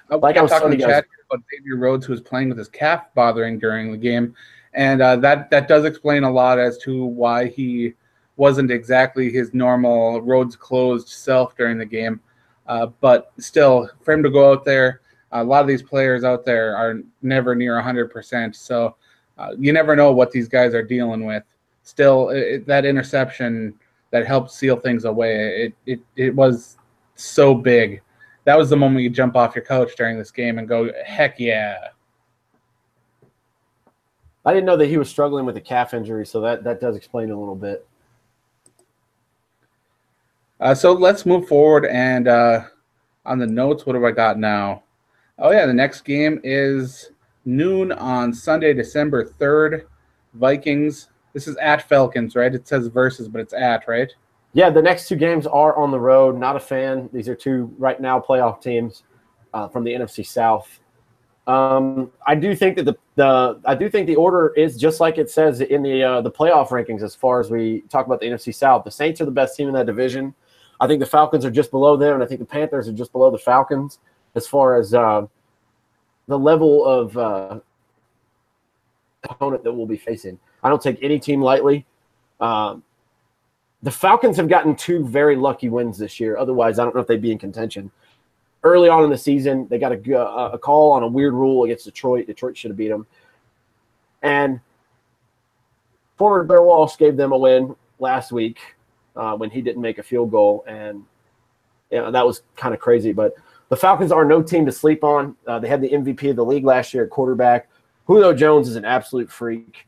S2: Like I was talking to chat about Xavier Rhodes, who was playing with his calf bothering during the game, and that does explain a lot as to why he wasn't exactly his normal Rhodes closed self during the game. But still, for him to go out there, a lot of these players out there are never near 100%. So you never know what these guys are dealing with. Still, that interception that helped seal things away, it was so big. That was the moment you jump off your couch during this game and go, heck yeah.
S1: I didn't know that he was struggling with a calf injury, so that does explain it a little bit.
S2: So let's move forward, and on the notes, what have I got now? Oh, yeah, the next game is noon on Sunday, December 3rd. Vikings. This is at Falcons, right? It says versus, but it's at, right?
S1: Yeah, the next 2 games are on the road. Not a fan. These are 2 right now playoff teams from the NFC South. I do think that the order is just like it says in the playoff rankings as far as we talk about the NFC South. The Saints are the best team in that division. I think the Falcons are just below them, and I think the Panthers are just below the Falcons as far as the level of opponent that we'll be facing. I don't take any team lightly. The Falcons have gotten 2 very lucky wins this year. Otherwise, I don't know if they'd be in contention. Early on in the season, they got a call on a weird rule against Detroit. Detroit should have beat them. And former Bear Walsh gave them a win last week when he didn't make a field goal. And that was kind of crazy. But the Falcons are no team to sleep on. They had the MVP of the league last year at quarterback. Julio Jones is an absolute freak.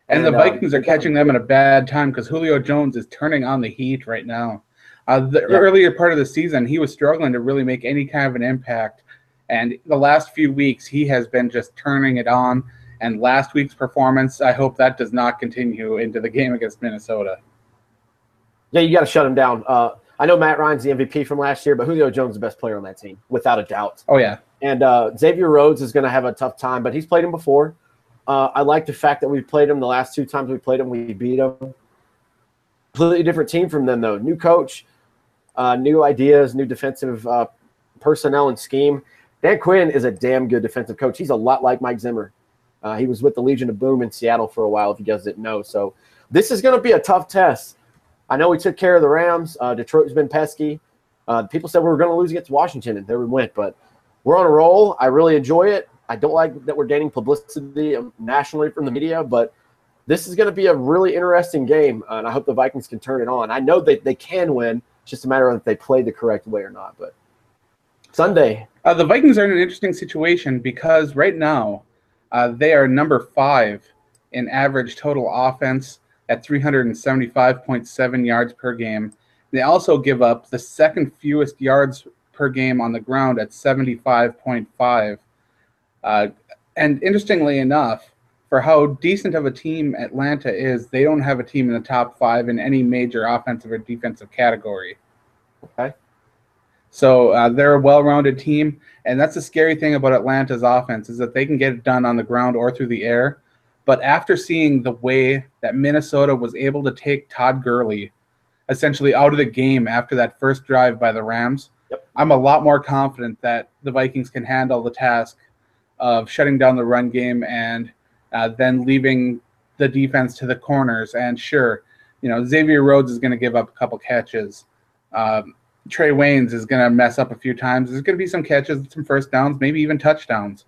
S2: And the Vikings are catching them at a bad time because Julio Jones is turning on the heat right now. Earlier part of the season, he was struggling to really make any kind of an impact. And the last few weeks, he has been just turning it on. And last week's performance, I hope that does not continue into the game against Minnesota.
S1: Yeah, you got to shut him down. I know Matt Ryan's the MVP from last year, but Julio Jones is the best player on that team, without a doubt.
S2: Oh, yeah.
S1: And Xavier Rhodes is going to have a tough time, but he's played him before. I like the fact that we played him the last 2 times we played him, we beat him. Completely different team from them, though. New coach, new ideas, new defensive personnel and scheme. Dan Quinn is a damn good defensive coach. He's a lot like Mike Zimmer. He was with the Legion of Boom in Seattle for a while, if you guys didn't know. So this is going to be a tough test. I know we took care of the Rams. Detroit's been pesky. People said we were going to lose against Washington, and there we went. But we're on a roll. I really enjoy it. I don't like that we're gaining publicity nationally from the media, but this is going to be a really interesting game, and I hope the Vikings can turn it on. I know that they can win. It's just a matter of if they play the correct way or not. But Sunday.
S2: The Vikings are in an interesting situation because right now they are number 5 in average total offense at 375.7 yards per game. They also give up the second fewest yards per game on the ground at 75.5. And interestingly enough, for how decent of a team Atlanta is, they don't have a team in the top 5 in any major offensive or defensive category.
S1: Okay.
S2: So they're a well-rounded team, and that's the scary thing about Atlanta's offense is that they can get it done on the ground or through the air. But after seeing the way that Minnesota was able to take Todd Gurley essentially out of the game after that first drive by the Rams, I'm a lot more confident that the Vikings can handle the task of shutting down the run game and then leaving the defense to the corners. And sure, Xavier Rhodes is going to give up a couple catches. Trey Waynes is going to mess up a few times. There's going to be some catches, some first downs, maybe even touchdowns.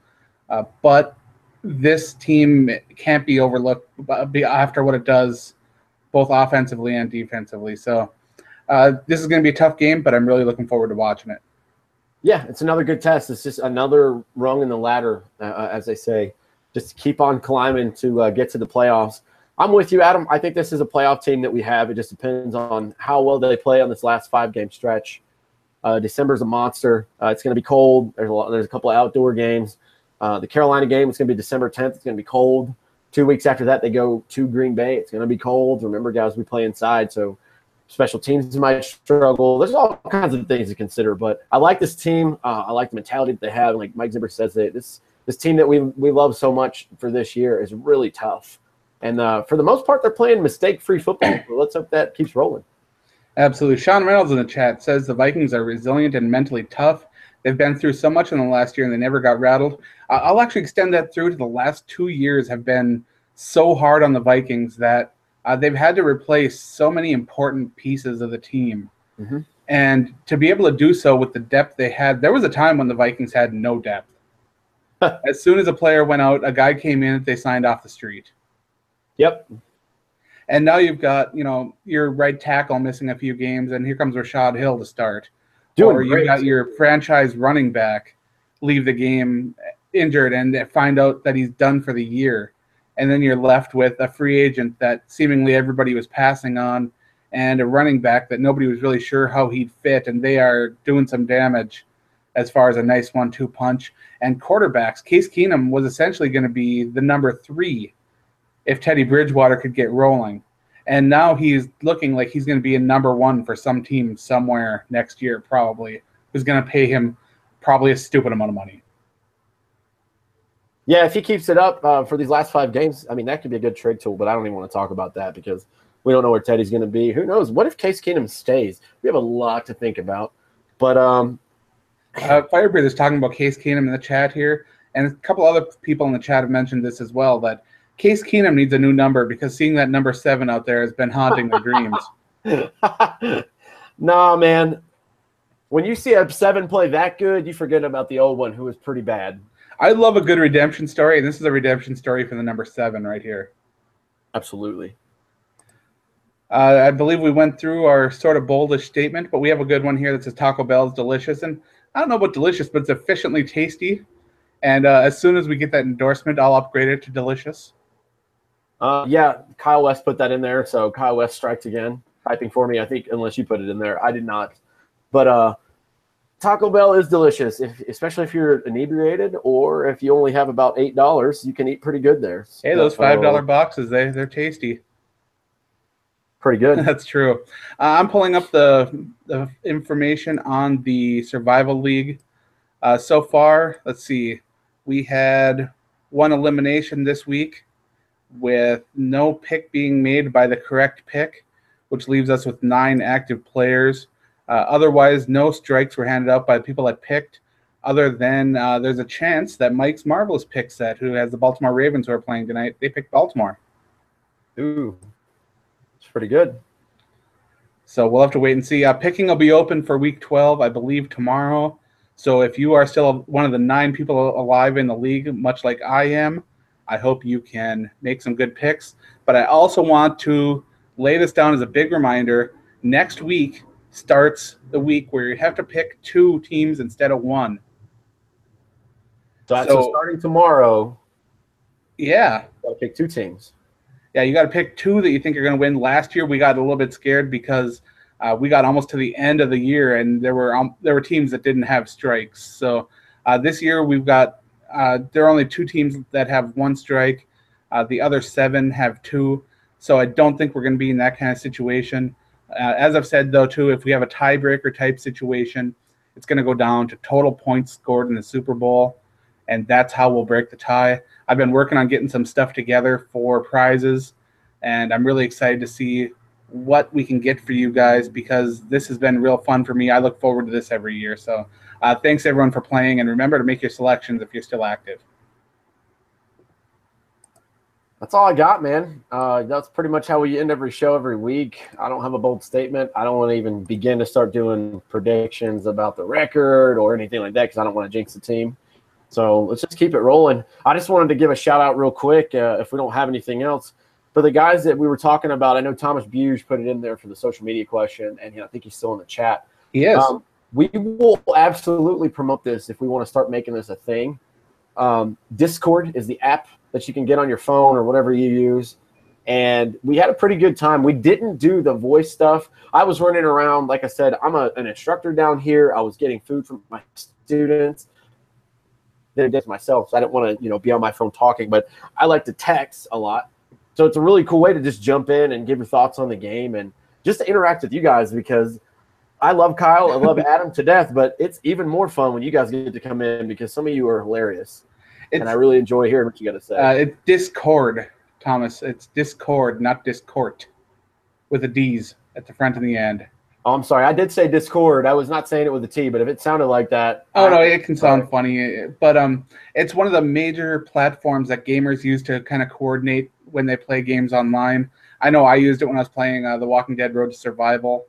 S2: But this team can't be overlooked after what it does both offensively and defensively. So this is going to be a tough game, but I'm really looking forward to watching it.
S1: Yeah, it's another good test. It's just another rung in the ladder, as they say, just to keep on climbing to get to the playoffs. I'm with you, Adam. I think this is a playoff team that we have. It just depends on how well they play on this last 5-game stretch. December's a monster. It's going to be cold. There's a couple of outdoor games. The Carolina game is going to be December 10th. It's going to be cold. 2 weeks after that, they go to Green Bay. It's going to be cold. Remember, guys, we play inside, so special teams might struggle. There's all kinds of things to consider, but I like this team. I like the mentality that they have. Like Mike Zimmer says, this team that we love so much for this year is really tough. And for the most part, they're playing mistake-free football. So let's hope that keeps rolling.
S2: Absolutely. Sean Reynolds in the chat says the Vikings are resilient and mentally tough. They've been through so much in the last year, and they never got rattled. I'll actually extend that through to the last 2 years have been so hard on the Vikings that they've had to replace so many important pieces of the team. Mm-hmm. And to be able to do so with the depth they had, there was a time when the Vikings had no depth. As soon as a player went out, a guy came in that they signed off the street.
S1: Yep.
S2: And now you've got, your right tackle missing a few games, and here comes Rashad Hill to start. Or you've got your franchise running back leave the game injured and find out that he's done for the year. And then you're left with a free agent that seemingly everybody was passing on and a running back that nobody was really sure how he'd fit, and they are doing some damage as far as a nice 1-2 punch. And quarterbacks, Case Keenum was essentially going to be the number 3 if Teddy Bridgewater could get rolling. And now he's looking like he's going to be a number 1 for some team somewhere next year probably, who's going to pay him probably a stupid amount of money.
S1: Yeah, if he keeps it up for these last 5 games, I mean, that could be a good trade tool, but I don't even want to talk about that because we don't know where Teddy's going to be. Who knows? What if Case Keenum stays? We have a lot to think about. But
S2: Firebreather is talking about Case Keenum in the chat here, and a couple other people in the chat have mentioned this as well, that Case Keenum needs a new number because seeing that number 7 out there has been haunting their dreams.
S1: Nah, man. When you see a 7 play that good, you forget about the old one who was pretty bad.
S2: I love a good redemption story, and this is a redemption story for the number 7 right here.
S1: Absolutely.
S2: I believe we went through our sort of boldish statement, but we have a good one here that says Taco Bell is delicious. And I don't know about delicious, but it's efficiently tasty. And as soon as we get that endorsement, I'll upgrade it to delicious.
S1: Yeah, Kyle West put that in there, so Kyle West strikes again. Typing for me, I think, unless you put it in there. I did not. But Taco Bell is delicious, especially if you're inebriated or if you only have about $8, you can eat pretty good there.
S2: Hey, those $5 boxes, they're tasty.
S1: Pretty good.
S2: That's true. I'm pulling up the information on the Survival League. So far, let's see. We had 1 elimination this week with no pick being made by the correct pick, which leaves us with 9 active players. Otherwise, no strikes were handed out by people that picked. other than there's a chance that Mike's Marvelous pick set, who has the Baltimore Ravens who are playing tonight, they picked Baltimore.
S1: Ooh, it's pretty good.
S2: So we'll have to wait and see. Picking will be open for Week 12, I believe, tomorrow. So if you are still one of the 9 people alive in the league, much like I am, I hope you can make some good picks. But I also want to lay this down as a big reminder. Next week starts the week where you have to pick 2 teams instead of 1.
S1: So starting tomorrow,
S2: yeah,
S1: you got to pick 2 teams.
S2: Yeah, you got to pick 2 that you think are going to win. Last year, we got a little bit scared because we got almost to the end of the year, and there were teams that didn't have strikes. So this year, we've got there are only 2 teams that have 1 strike. The other 7 have 2. So I don't think we're going to be in that kind of situation. As I've said, though, too, if we have a tiebreaker type situation, it's going to go down to total points scored in the Super Bowl, and that's how we'll break the tie. I've been working on getting some stuff together for prizes, and I'm really excited to see what we can get for you guys because this has been real fun for me. I look forward to this every year. So thanks, everyone, for playing, and remember to make your selections if you're still active.
S1: That's all I got, man. That's pretty much how we end every show every week. I don't have a bold statement. I don't want to even begin to start doing predictions about the record or anything like that because I don't want to jinx the team. So let's just keep it rolling. I just wanted to give a shout-out real quick, if we don't have anything else, for the guys that we were talking about. I know Thomas Bugge put it in there for the social media question, and I think he's still in the chat.
S2: Yes.
S1: We will absolutely promote this if we want to start making this a thing. Discord is the app that you can get on your phone or whatever you use, and we had a pretty good time. We didn't do the voice stuff. I was running around. Like I said, I'm an instructor down here. I was getting food from my students. Did it myself, so I didn't want to, be on my phone talking, but I like to text a lot. So it's a really cool way to just jump in and give your thoughts on the game and just to interact with you guys because I love Kyle, I love Adam to death, but it's even more fun when you guys get to come in because some of you are hilarious, and I really enjoy hearing what you got to say.
S2: It's Discord, Thomas. It's Discord, not Discord, with the D's at the front and the end.
S1: Oh, I'm sorry. I did say Discord. I was not saying it with a T, but if it sounded like that.
S2: Oh, no, it can sound funny. But it's one of the major platforms that gamers use to kind of coordinate when they play games online. I know I used it when I was playing The Walking Dead Road to Survival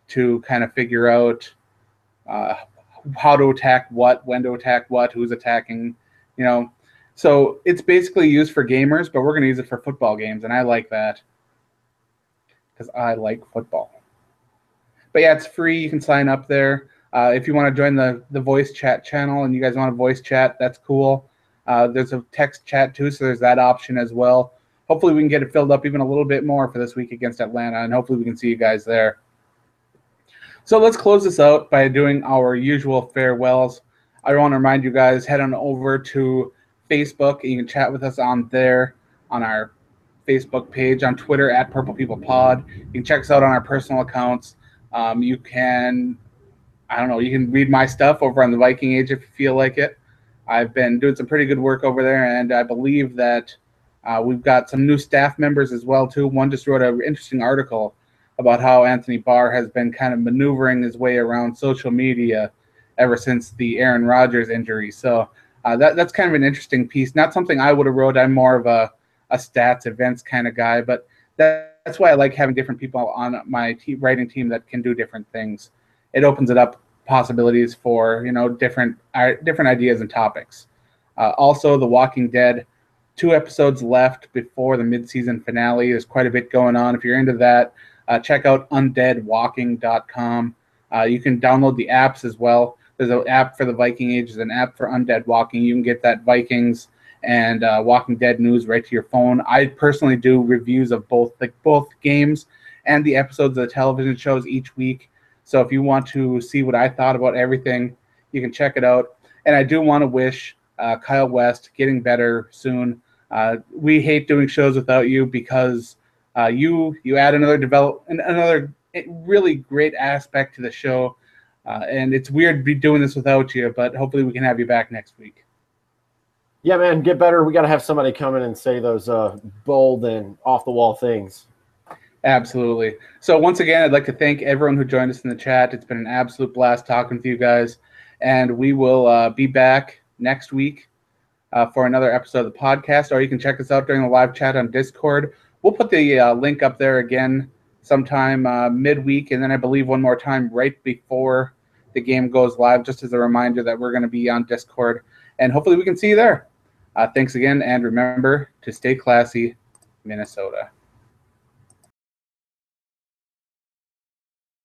S2: to kind of figure out how to attack what, when to attack what, who's attacking, So it's basically used for gamers, but we're going to use it for football games, and I like that because I like football. But yeah, it's free. You can sign up there. If you want to join the voice chat channel and you guys want to voice chat, that's cool. There's a text chat too, so there's that option as well. Hopefully we can get it filled up even a little bit more for this week against Atlanta, and hopefully we can see you guys there. So let's close this out by doing our usual farewells. I want to remind you guys, head on over to Facebook. You can chat with us on there on our Facebook page, on Twitter at Purple People Pod. You can check us out on our personal accounts. You can read my stuff over on the Viking Age if you feel like it. I've been doing some pretty good work over there, and I believe that we've got some new staff members as well, too. One just wrote an interesting article about how Anthony Barr has been kind of maneuvering his way around social media ever since the Aaron Rodgers injury. So that's kind of an interesting piece. Not something I would have wrote. I'm more of a stats, events kind of guy, but that's why I like having different people on my writing team that can do different things. It opens it up possibilities for different ideas and topics. Also, The Walking Dead, 2 episodes left before the mid-season finale. There's quite a bit going on. If you're into that, check out undeadwalking.com. You can download the apps as well. There's an app for the Viking Age. There's an app for Undead Walking. You can get that Vikings and Walking Dead news right to your phone. I personally do reviews of both games and the episodes of the television shows each week. So if you want to see what I thought about everything, you can check it out. And I do want to wish Kyle West getting better soon. We hate doing shows without you because you add another really great aspect to the show. And it's weird to be doing this without you, but hopefully we can have you back next week.
S1: Yeah, man, get better. We got to have somebody come in and say those bold and off-the-wall things.
S2: Absolutely. So once again, I'd like to thank everyone who joined us in the chat. It's been an absolute blast talking with you guys. And we will be back next week for another episode of the podcast, or you can check us out during the live chat on Discord. We'll put the link up there again sometime midweek, and then I believe one more time right before the game goes live, just as a reminder that we're going to be on Discord, and hopefully we can see you there. Thanks again, and remember to stay classy, Minnesota.